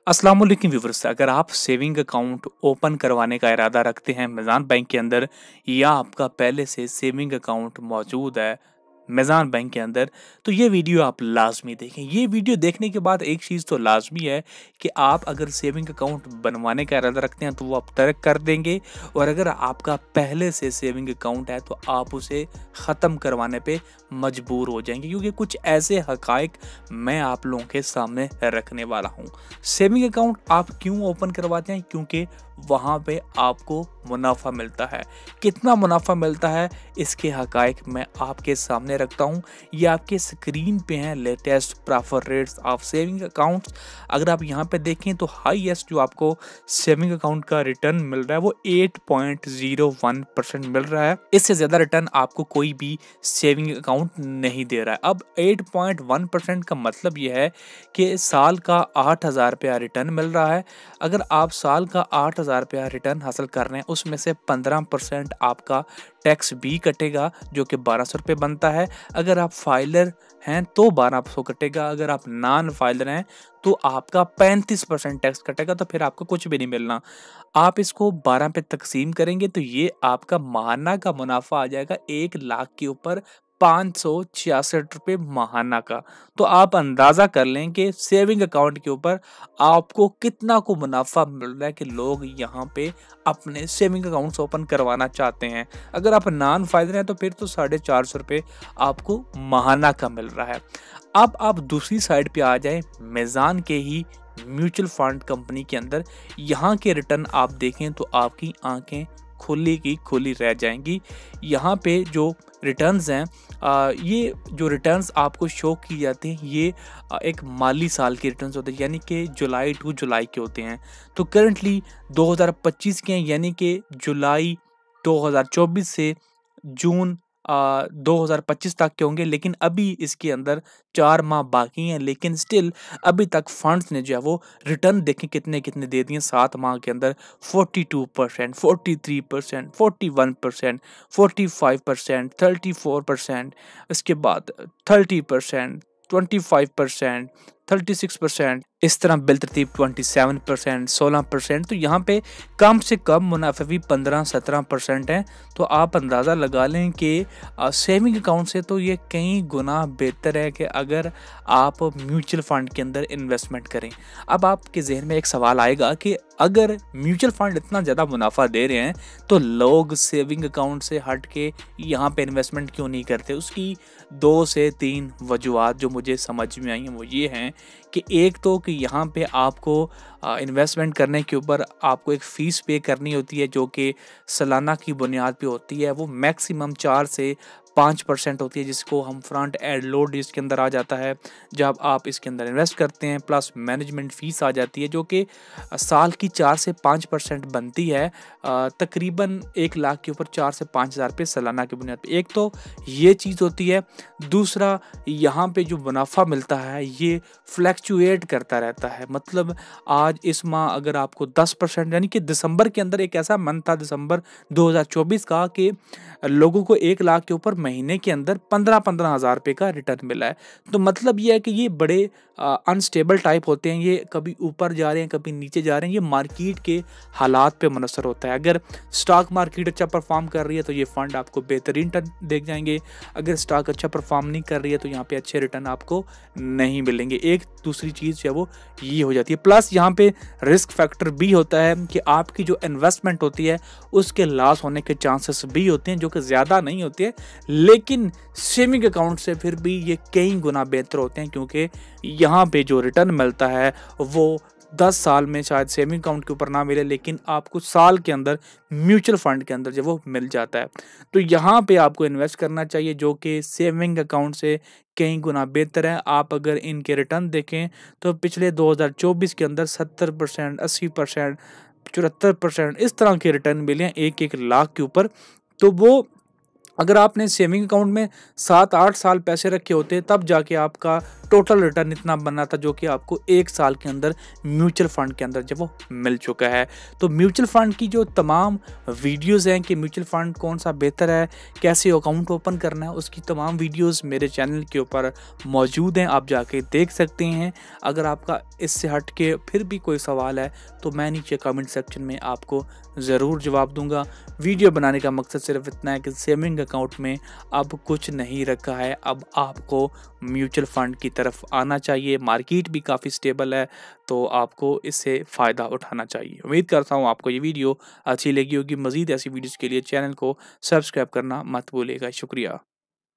अस्सलाम वालेकुम व्यूअर्स। अगर आप सेविंग अकाउंट ओपन करवाने का इरादा रखते हैं मीज़ान बैंक के अंदर या आपका पहले से सेविंग अकाउंट मौजूद है मीज़ान बैंक के अंदर, तो ये वीडियो आप लाज़मी देखें। ये वीडियो देखने के बाद एक चीज़ तो लाज़मी है कि आप अगर सेविंग अकाउंट बनवाने का इरादा रखते हैं तो वो आप तर्क कर देंगे, और अगर आपका पहले से सेविंग अकाउंट है तो आप उसे ख़त्म करवाने पे मजबूर हो जाएंगे, क्योंकि कुछ ऐसे हक़ाइक़ मैं आप लोगों के सामने रखने वाला हूँ। सेविंग अकाउंट आप क्यों ओपन करवाते हैं? क्योंकि वहाँ पे आपको मुनाफा मिलता है। कितना मुनाफा मिलता है इसके हक़ाइक़ मैं आपके सामने रखता हूँ। ये आपके स्क्रीन पे हैं latest prefer rates of saving accounts. अगर आप यहाँ पे देखें तो हाईएस्ट जो आपको सेविंग अकाउंट का रिटर्न मिल रहा है वो 8.01% मिल रहा है। इससे ज़्यादा रिटर्न आपको कोई भी सेविंग अकाउंट नहीं दे रहा है। अब 8.1% का मतलब ये है कि साल का 8,000 रुपया रिटर्न मिल रहा है। अगर आप साल का 8,000 रुपया रिटर्न हासिल कर रहे हैं, उसमें से 15% आपका टैक्स भी कटेगा जो कि 1,200 रुपये बनता है। अगर आप फाइलर हैं तो 1,200 कटेगा, अगर आप नॉन फाइलर हैं तो आपका 35% टैक्स कटेगा, तो फिर आपको कुछ भी नहीं मिलना। आप इसको 12 पे तकसीम करेंगे तो ये आपका माहाना का मुनाफा आ जाएगा 1 लाख के ऊपर 566 रुपये माहाना का। तो आप अंदाज़ा कर लें कि सेविंग अकाउंट के ऊपर आपको कितना को मुनाफा मिल रहा है कि लोग यहाँ पे अपने सेविंग अकाउंट्स ओपन करवाना चाहते हैं। अगर आप नॉन फाइलर हैं तो फिर तो 450 रुपये आपको माहाना का मिल रहा है। अब आप दूसरी साइड पे आ जाएं मीज़ान के ही म्यूचुअल फंड कंपनी के अंदर। यहाँ के रिटर्न आप देखें तो आपकी आंखें खुली की खुली रह जाएंगी। यहाँ पे जो रिटर्न्स हैं, ये जो रिटर्न्स आपको शो की जाते हैं ये एक माली साल के रिटर्न्स होते हैं, यानी कि जुलाई टू जुलाई के होते हैं। तो करंटली 2025 के हैं, यानी कि जुलाई 2024 से जून 2025 तक के होंगे। लेकिन अभी इसके अंदर 4 माह बाकी हैं, लेकिन स्टिल अभी तक फंड्स ने जो है वो रिटर्न देखें कितने कितने दे दिए 7 माह के अंदर। 42%, 43%, 41%, 45%, 34%, इसके बाद 30%, 25%, 36%, इस तरह बिलतरतीब 27%, 16%। तो यहाँ पे कम से कम मुनाफे भी 15-17% है। तो आप अंदाज़ा लगा लें कि सेविंग अकाउंट से तो ये कई गुना बेहतर है कि अगर आप म्यूचुअल फंड के अंदर इन्वेस्टमेंट करें। अब आपके जहन में एक सवाल आएगा कि अगर म्यूचुअल फंड इतना ज़्यादा मुनाफा दे रहे हैं तो लोग सेविंग अकाउंट से हट के यहाँ पे इन्वेस्टमेंट क्यों नहीं करते? उसकी 2 से 3 वजूहात जो मुझे समझ में आई हैं वो ये हैं कि एक तो कि यहाँ पे आपको इन्वेस्टमेंट करने के ऊपर आपको एक फ़ीस पे करनी होती है जो कि सालाना की बुनियाद पे होती है। वो मैक्सिमम 4 से 5% होती है, जिसको हम फ्रंट एंड लोड इसके अंदर आ जाता है जब आप इसके अंदर इन्वेस्ट करते हैं। प्लस मैनेजमेंट फ़ीस आ जाती है जो कि साल की 4 से 5% बनती है। तकरीबन 1 लाख के ऊपर 4 से 5,000 रुपये सालाना की बुनियाद पे। एक तो ये चीज़ होती है। दूसरा, यहाँ पे जो मुनाफा मिलता है ये फ्लैक्चुएट करता रहता है। मतलब आज इस माह अगर आपको 10%, यानी कि दिसंबर के अंदर एक ऐसा मंथ था दिसंबर 2024 का कि लोगों को 1 लाख के ऊपर महीने के अंदर 15-15 हज़ार रुपये का रिटर्न मिला है। तो मतलब ये है कि ये बड़े अनस्टेबल टाइप होते हैं, ये कभी ऊपर जा रहे हैं कभी नीचे जा रहे हैं। ये मार्केट के हालात पे मुनसर होता है। अगर स्टॉक मार्केट अच्छा परफॉर्म कर रही है तो ये फंड आपको बेहतरीन रिटर्न देख जाएंगे। अगर स्टॉक अच्छा परफॉर्म नहीं कर रही है तो यहाँ पे अच्छे रिटर्न आपको नहीं मिलेंगे। एक दूसरी चीज़ जो है वो ये हो जाती है। प्लस यहाँ पे रिस्क फैक्टर भी होता है कि आपकी जो इन्वेस्टमेंट होती है उसके लॉस होने के चांसेस भी होते हैं, जो कि ज़्यादा नहीं होते हैं। लेकिन सेविंग अकाउंट से फिर भी ये कई गुना बेहतर होते हैं, क्योंकि यहाँ पे जो रिटर्न मिलता है वो 10 साल में शायद सेविंग अकाउंट के ऊपर ना मिले, लेकिन आपको साल के अंदर म्यूचुअल फंड के अंदर जो वो मिल जाता है। तो यहाँ पे आपको इन्वेस्ट करना चाहिए जो कि सेविंग अकाउंट से कई गुना बेहतर है। आप अगर इनके रिटर्न देखें तो पिछले 2024 के अंदर 70%, 80%, 74% इस तरह के रिटर्न मिले हैं 1-1 लाख के ऊपर। तो वो अगर आपने सेविंग अकाउंट में 7-8 साल पैसे रखे होते तब जाके आपका टोटल रिटर्न इतना बना था, जो कि आपको 1 साल के अंदर म्यूचुअल फंड के अंदर जब वो मिल चुका है। तो म्यूचुअल फंड की जो तमाम वीडियोज़ हैं कि म्यूचुअल फंड कौन-सा बेहतर है, कैसे अकाउंट ओपन करना है, उसकी तमाम वीडियोज़ मेरे चैनल के ऊपर मौजूद हैं, आप जाके देख सकते हैं। अगर आपका इससे हट के फिर भी कोई सवाल है तो मैं नीचे कमेंट सेक्शन में आपको ज़रूर जवाब दूँगा। वीडियो बनाने का मकसद सिर्फ इतना है कि सेविंग अकाउंट में अब कुछ नहीं रखा है, अब आपको म्यूचुअल फंड की तरफ आना चाहिए। मार्केट भी काफ़ी स्टेबल है, तो आपको इससे फ़ायदा उठाना चाहिए। उम्मीद करता हूँ आपको ये वीडियो अच्छी लगी होगी। मज़ीद ऐसी वीडियोज़ के लिए चैनल को सब्सक्राइब करना मत भूलिएगा। शुक्रिया।